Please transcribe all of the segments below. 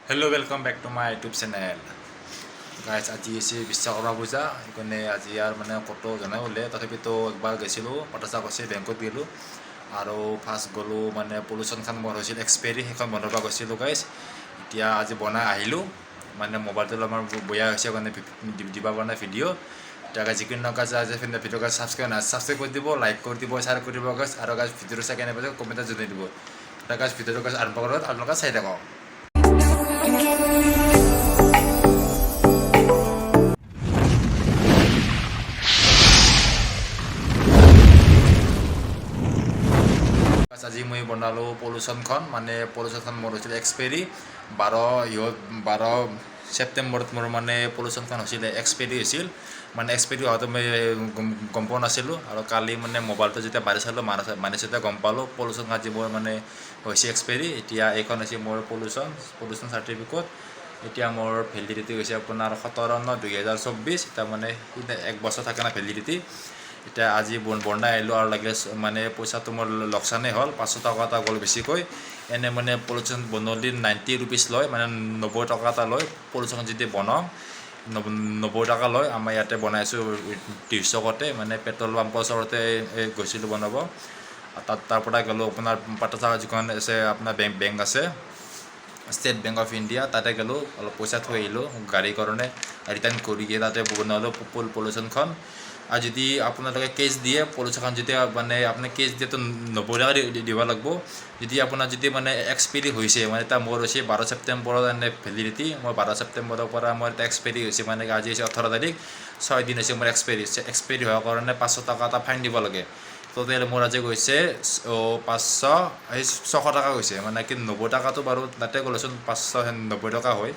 Hello, welcome back to my YouTube channel. Guys, আজি আছে বিশ্বকৰ্মা পূজা সেইকাৰণে আজি মানে কতো জনাই ওলে তথাপিতো একবাৰ গৈছিলোঁ পটাচা গৈছে বেংকত গ'লোঁ আৰু ফাৰ্ষ্ট গ'লোঁ মানে পলিউশ্যনখন বন্ধ হৈছিল এক্সপায়াৰী সেইখন বন্ধ পৰা গৈছিলোঁ গাইজ এতিয়া আজি বনাই আহিলোঁ মানে মোবাইলটো আমাৰ বেয়া হৈছে কাৰণে দিব পৰা নাই ভিডিঅ' এতিয়া যিকোনো গাছ আজি ভিডিঅ' গাছ ছাবস্ক্ৰাইব কৰি দিব লাইক কৰি দিব শ্বেয়াৰ কৰি দিব গাছ আৰু গাছ ভিডিঅ'টো চাই কেনে পাইছে কমেণ্টত জনাই দিব এতিয়া গাছ ভিডিঅ'টো গাছ আৰম্ভ কৰোঁ আপোনালোকে চাই থাকক আজি মই বনালোঁ পলিউশ্যনখন মানে পলিউশ্যনখন মোৰ হৈছিলে এক্সপায়াৰী 12 ছেপ্টেম্বৰত মোৰ মানে পলিউশ্যনখন হৈছিলে এক্সপায়াৰী হৈছিল মানে এক্সপায়াৰী হোৱাটো মই গম পোৱা নাছিলোঁ আৰু কালি মানে মোবাইলটো যেতিয়া মাৰি চালোঁ মানি চাওঁতে গম পালোঁ পলিউশ্যন আজি মোৰ মানে হৈছে এক্সপায়াৰী এতিয়া এইখন হৈছে মোৰ পলিউশ্যন চাৰ্টিফিকেট এতিয়া মোৰ ভেলিডিটি হৈছে আপোনাৰ 17/9/2024 এতিয়া মানে 1 বছৰ থাকে না ভেলিডিটি এতিয়া আজি বনাই আহিলোঁ আৰু লাগিলে মানে পইচাটো মোৰ লোকচানেই হ'ল 500 টকা এটা গ'ল বেছিকৈ এনে মানে পলিউশ্যন বনালে 90 ৰুপিজ লয় মানে 90 টকা এটা লয় পলিউশ্যন যদি বনাওঁ 90 টকা লয় আমাৰ ইয়াতে বনাইছোঁ 200 টকাতে মানে পেট্ৰল পাম্পৰ ওচৰতে গৈছিলোঁ বনাব তাৰ পৰা গ'লোঁ আপোনাৰ পাটাচা যিখন আছে আপোনাৰ বেংক আছে ষ্টেট বেংক অফ ইণ্ডিয়া তাতে গ'লোঁ অলপ পইচা থৈ আহিলোঁ গাড়ীৰ কাৰণে ৰিটাৰ্ণ কৰি গিয়ে তাতে বনালোঁ পলিউশ্যনখন আৰু যদি আপোনালোকে কেছ দিয়ে পলিউশ্যনখন যেতিয়া মানে আপুনি কেছ দিয়েতো 90 টকা দিব লাগিব যদি আপোনাৰ যদি মানে এক্সপায়াৰী হৈছে মানে এটা মোৰ হৈছে 12 ছেপ্টেম্বৰৰ এনে ভেলিডিটি মই 12 ছেপ্টেম্বৰৰ পৰা মোৰ এটা এক্সপায়াৰী হৈছে মানে আজি হৈছে 18 তাৰিখ 6 দিন হৈছে মোৰ এক্সপায়াৰী হোৱাৰ কাৰণে 500 টকা এটা ফাইন দিব লাগে টোটেল মোৰ আজি গৈছে 600 টকা গৈছে মানে কি 90 টকাটো বাৰু তাতে গ'লেচোন 590 টকা হয়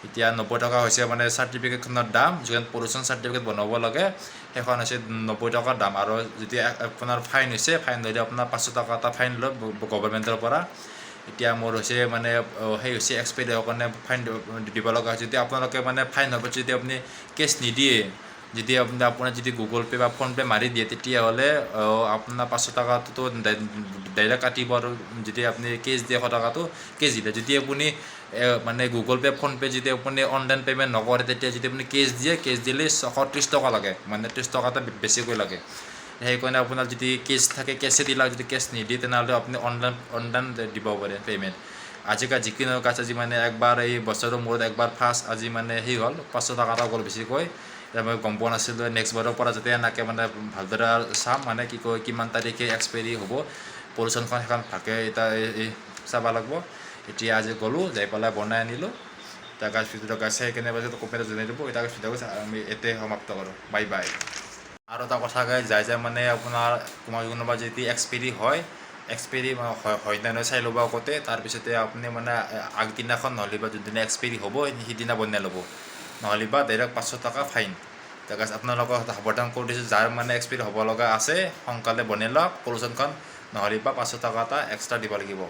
এতিয়া 90 টকা হৈছে মানে চাৰ্টিফিকেটখনৰ দাম যিখন পলিউশ্যন চাৰ্টিফিকেট বনাব লাগে সেইখন হৈছে 90 টকাৰ দাম আৰু যেতিয়া আপোনাৰ ফাইন হৈছে ফাইন ধৰিলে আপোনাৰ 500 টকা এটা ফাইন লয় গভৰ্ণমেণ্টৰ পৰা এতিয়া মোৰ হৈছে মানে সেই হৈছে এক্সপায়াৰী হোৱাৰ কাৰণে ফাইন দিব লগা হৈছে যদি আপোনালোকে মানে ফাইন হ'ব যদি আপুনি কেছ নিদিয়ে যদি আপোনাৰ যদি গুগল পে' বা ফোনপে' মাৰি দিয়ে তেতিয়াহ'লে আপোনাৰ 500 টকাটো ডাইৰেক্ট কাটিব আৰু যদি আপুনি কেছ দিয়ে 100 টকাটো কেছ দিলে যদি আপুনি মানে গুগল পে' ফোনপে' যদি আপুনি অনলাইন পে'মেণ্ট নকৰে তেতিয়া যদি আপুনি কেছ দিলে 130 টকা লাগে মানে 30 টকা এটা বেছিকৈ লাগে সেইকাৰণে আপোনাৰ যদি কেছ থাকে কেছে দিলে যদি কেছ নিদিয়ে তেনেহ'লে আপুনি অনলাইন দিব পাৰে পে'মেণ্ট আজিকালি যিকোনো কাজ আজি মানে একবাৰ এই বছৰৰ মূৰত একবাৰ ফাৰ্ষ্ট আজি মানে সেই হ'ল 500 টকা এটা গ'ল বেছিকৈ এতিয়া মই গম পোৱা নাছিলোঁ নেক্সট বাৰৰ পৰা যাতে এনেকৈ মানে ভালদৰে চাম মানে কি কয় কিমান তাৰিখে এক্সপায়াৰী হ'ব পলিউশ্যনখন সেইখন ভালকৈ এতিয়া চাব লাগিব এতিয়া আজি গ'লোঁ যাই পেলাই বনাই আনিলোঁ এতিয়া গাছ ভিডিঅ'টো গাছ চাই কেনে পাইছে কমেণ্টত জনাই দিব এতিয়া ভিডিঅ'টো আমি এতে সমাপ্ত কৰোঁ বাই বাই আৰু এটা কথা গাই যাই মানে আপোনাৰ কোনোবা যদি এক্সপায়াৰী হয় এক্সপায়াৰী হয় নে নহয় চাই ল'ব আগতে তাৰপিছতে আপুনি মানে আগদিনাখন নহ'লে বা যোনদিনা এক্সপায়াৰী হ'ব সিদিনা বনাই ল'ব নহ'লে বা ডাইৰেক্ট 500 টকা ফাইন এতিয়া গাছ আপোনালোকক সাৱধান কৰি দিছোঁ যাৰ মানে এক্সপায়াৰী হ'ব লগা আছে সোনকালে বনাই লওক পলিউশ্যনখন নহ'লে বা 500 টকা এটা এক্সট্ৰা দিব লাগিব